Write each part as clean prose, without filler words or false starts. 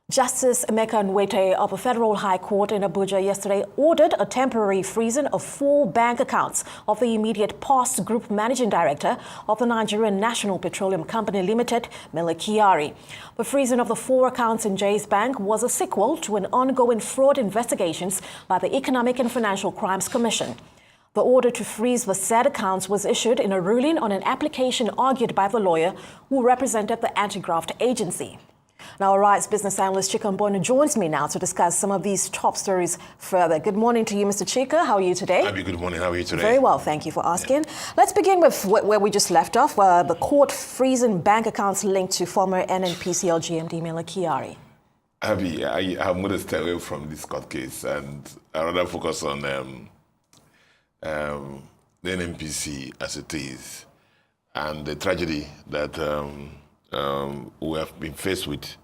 Justice Emeka Nwete of the Federal High Court in Abuja yesterday ordered a temporary freezing of 4 bank accounts of the immediate past Group Managing Director of the Nigerian National Petroleum Company Limited, Mele Kyari. The freezing of the 4 accounts in Jay's Bank was a sequel to an ongoing fraud investigations by the Economic and Financial Crimes Commission. The order to freeze the said accounts was issued in a ruling on an application argued by the lawyer who represented the anti-graft agency. Now, our rights business analyst Chika Mbono joins me now to discuss some of these top stories further. Good morning to you, Mr. Chika. How are you today? Abby, good morning. How are you today? Very well, thank you for asking. Yeah. Let's begin with where we just left off, the court freezing bank accounts linked to former Nnpc GMD Mele Kyari. Abby, I'm going to stay away from this court case and I'd rather focus on the Nnpc as it is and the tragedy that we have been faced with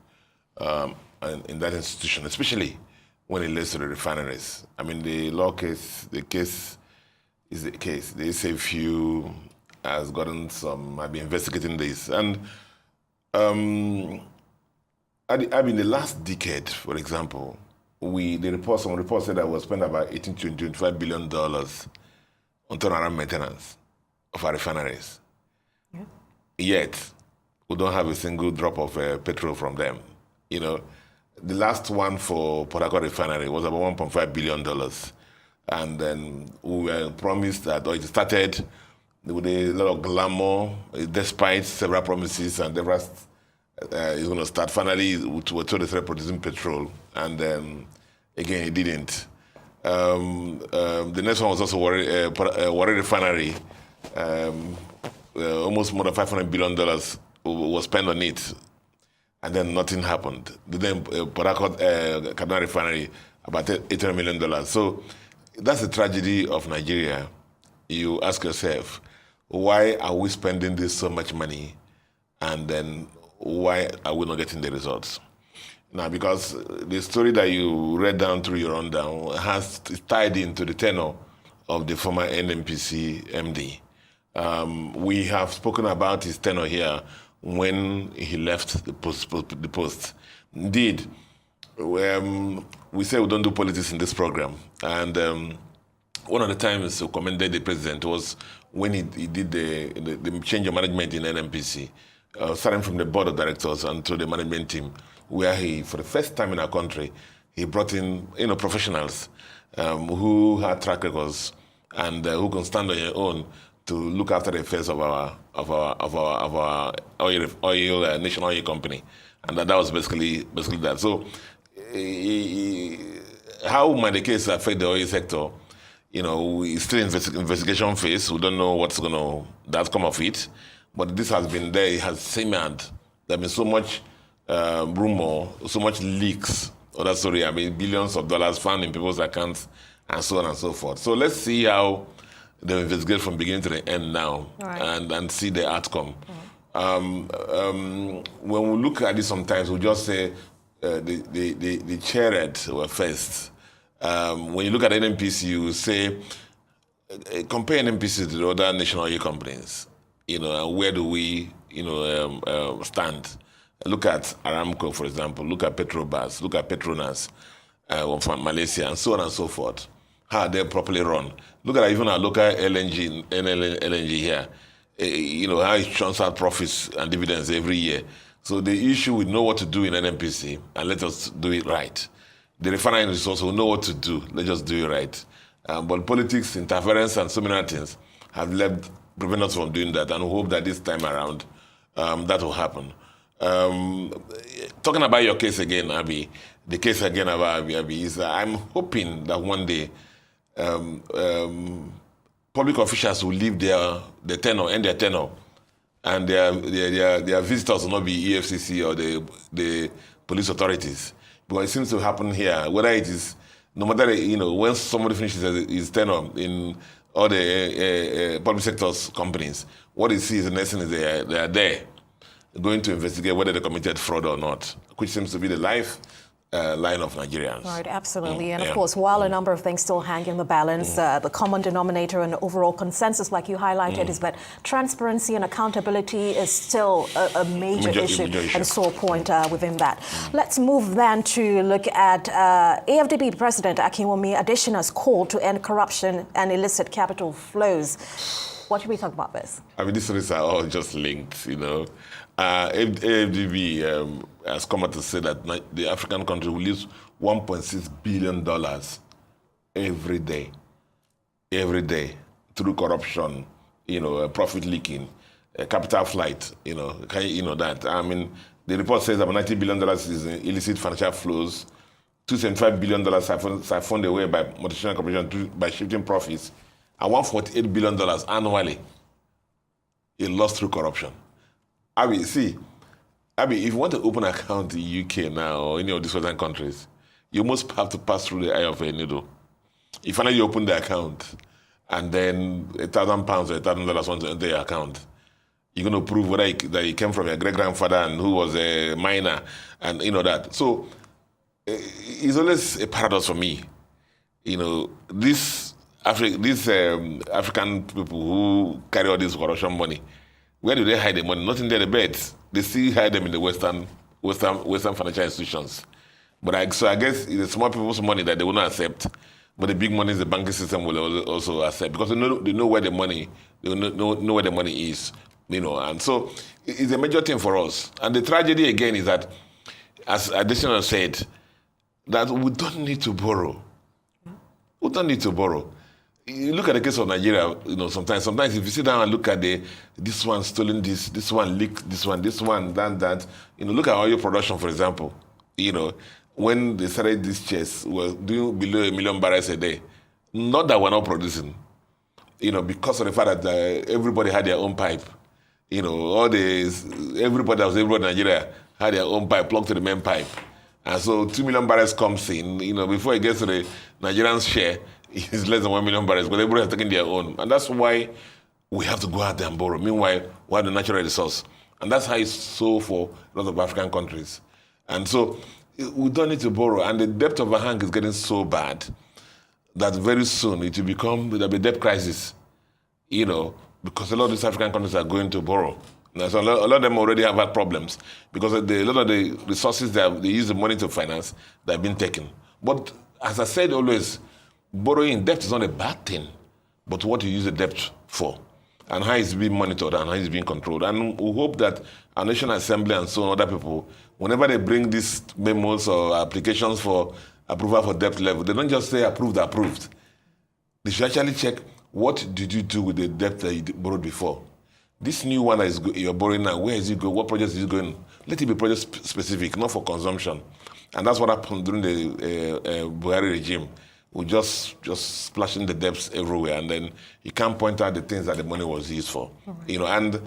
in that institution, especially when it leads to the refineries. I mean, the case is the case. The SAFU has gotten have been investigating this. And in the last decade, for example, some reports said that we spent about $18 to $25 billion on turnaround maintenance of our refineries. Yeah. Yet, we don't have a single drop of petrol from them. You know, the last one for Port Harcourt refinery was about $1.5 billion. And then we were promised that, or it started with a lot of glamour, despite several promises, and the rest is going to start. Finally, we were told they started producing petrol, and again, it didn't. The next one was also Warri refinery. Almost more than $500 billion was spent on it, and then nothing happened. Then Port Harcourt Kaduna refinery, about $800 million. So that's the tragedy of Nigeria. You ask yourself, why are we spending this so much money, and then why are we not getting the results? Now, because the story that you read down through your rundown is tied into the tenure of the former Nnpc MD. We have spoken about his tenure here when he left the post. Indeed, we say we don't do politics in this program. And one of the times we commended the president was when he did the change of management in Nnpc, starting from the board of directors and to the management team, where he, for the first time in our country, he brought in professionals who had track records and who can stand on their own to look after the affairs of our national oil company, and that was basically that. So, how might the case affect the oil sector? You know, it's still in investigation phase. We don't know what's the outcome of it, but this has been there. It has simmered. There's been so much rumor, so much leaks. That story. I mean, billions of dollars found in people's accounts, and so on and so forth. So let's see how they investigate from beginning to the end now, right, and see the outcome. When we look at it sometimes, we just say the chaired were first. When you look at Nnpc, you say, compare Nnpc to the other national oil companies, and where do we, stand? Look at Aramco, for example, look at Petrobras, look at Petronas from Malaysia, and so on and so forth. How they're properly run. Look at even our local LNG here. How it churns out profits and dividends every year. So the issue, we know what to do in Nnpc, and let us do it right. The refining resource will know what to do. Let's just do it right. But politics, interference, and so many other things have prevent us from doing that, and we hope that this time around that will happen. Talking about your case again, Abby, the case again about Abby is I'm hoping that one day public officials will leave their tenure, end their tenure, and their visitors will not be EFCC or the police authorities. Because it seems to happen here, whether it is, no matter, when somebody finishes his tenure in all the public sector's companies, what he sees, the next thing is they are there, going to investigate whether they committed fraud or not, which seems to be the life line of Nigerians. Right, absolutely. And of course, while a number of things still hang in the balance, the common denominator and overall consensus, like you highlighted, is that transparency and accountability is still a major issue and a sore point within that. Let's move then to look at AFDB President Akinwumi Adesina's call to end corruption and illicit capital flows. What should we talk about this? I mean, these stories are all just linked, AFDB has come out to say that the African country will lose $1.6 billion every day through corruption, profit leaking, capital flight, that. I mean, the report says about $90 billion is illicit financial flows, $275 billion siphoned away by multinational corporations by shifting profits, and $148 billion annually lost through corruption. If you want to open an account in the UK now or any of these Western countries, you must have to pass through the eye of a needle. If finally you open the account and then £1,000 or $1,000 went to enter your account, you're going to prove that it came from your great-grandfather and who was a miner and that. So it's always a paradox for me. These African people who carry all this corruption money, where do they hide the money? Not in their beds. They still hide them in the Western financial institutions. But so I guess it's the small people's money that they will not accept. But the big money, the banking system will also accept because they know where the money, know where the money is, And so it's a major thing for us. And the tragedy again is that, as Adesina said, that we don't need to borrow. We don't need to borrow. You look at the case of Nigeria, sometimes if you sit down and look at this one stolen this one leaked this one, that, look at oil production, for example. When they started this chase, we're doing below 1 million barrels a day. Not that we're not producing, because of the fact that everybody had their own pipe. Everybody in Nigeria had their own pipe plugged to the main pipe. And so 2 million barrels comes in, before it gets to the Nigerians' share, it's less than 1 million barrels, but everybody has taken their own. And that's why we have to go out there and borrow. Meanwhile, we have the natural resource. And that's how it's so for a lot of African countries. And so we don't need to borrow. And the debt overhang is getting so bad that very soon there'll be a debt crisis, because a lot of these African countries are going to borrow. Now, so a lot of them already have had problems because a lot of the resources they use the money to finance, they've been taken. But as I said always, borrowing debt is not a bad thing, but what you use the debt for and how it's being monitored and how it's being controlled. And we hope that our National Assembly and so on, other people, whenever they bring these memos or applications for approval for debt level, they don't just say approved. They should actually check what did you do with the debt that you borrowed before. This new one that you're borrowing now, where is it going? What project is it going? Let it be project specific, not for consumption. And that's what happened during the Buhari regime. We just splashing the debts everywhere, and then you can't point out the things that the money was used for. Right. And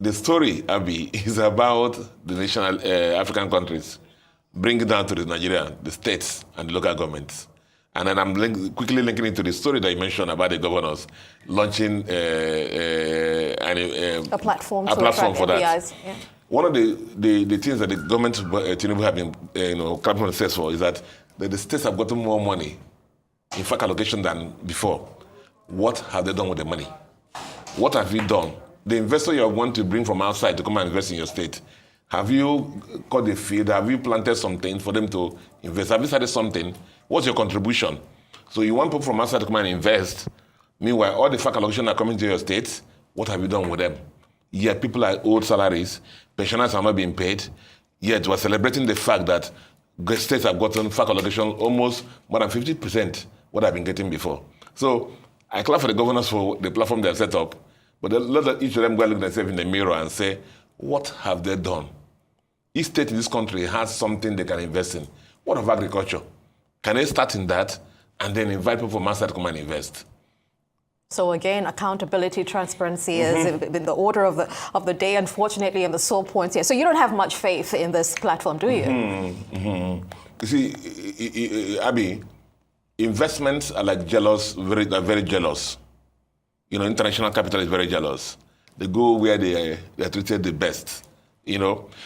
the story, Abby, is about the national African countries bringing down to Nigeria, the states and the local governments. And then I'm quickly linking it to the story that you mentioned about the governors launching a platform for that. Yeah. One of the things that the government Tinubu have been clapping themselves for is that the states have gotten more money in fact allocation than before. What have they done with the money? What have you done? The investor you want to bring from outside to come and invest in your state, have you cut the field? Have you planted something for them to invest? Have you started something? What's your contribution? So you want people from outside to come and invest. Meanwhile, all the fact allocation are coming to your states. What have you done with them? Yet people are owed salaries. Pensioners are not being paid. Yet we're celebrating the fact that states have gotten fact allocation almost more than 50% what I've been getting before. So I clap for the governors for the platform they've set up, but each of them go look at themselves in the mirror and say, what have they done? Each state in this country has something they can invest in. What of agriculture? Can they start in that and then invite people from outside to come and invest? So again, accountability, transparency is in the order of the day, unfortunately, and the sore points here. So you don't have much faith in this platform, do you? You see, Abby, investments are like jealous, very jealous. International capital is very jealous. They go where they are treated the best.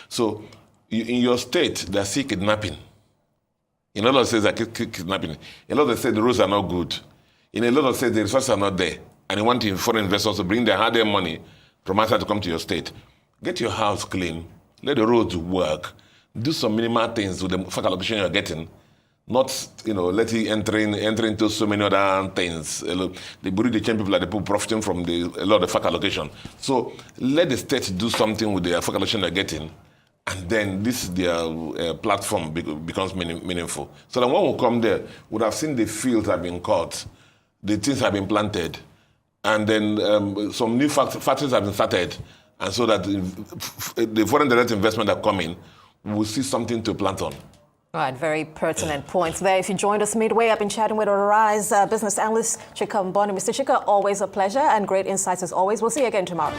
So in your state, they're still kidnapping. In a lot of states, they keep kidnapping. In a lot of states, the roads are not good. In a lot of states, the resources are not there. And you want foreign investors to bring their hard-earned money from outside to come to your state. Get your house clean. Let the roads work. Do some minimal things with the FAC allocation you're getting. Not, let it enter into so many other things. The Burundi change people like the people profiting from a lot of FAC allocation. So let the state do something with the FAC allocation they're getting, and then their platform becomes meaningful. So then when we come there, would have seen the fields have been cut, the things have been planted, and then some new factories have been started, and so that the foreign direct investment that come in, we'll see something to plant on. All right, very pertinent points there. If you joined us midway, I've been chatting with Rise business analyst Chika Mboni. Mr. Chika, always a pleasure and great insights as always. We'll see you again tomorrow.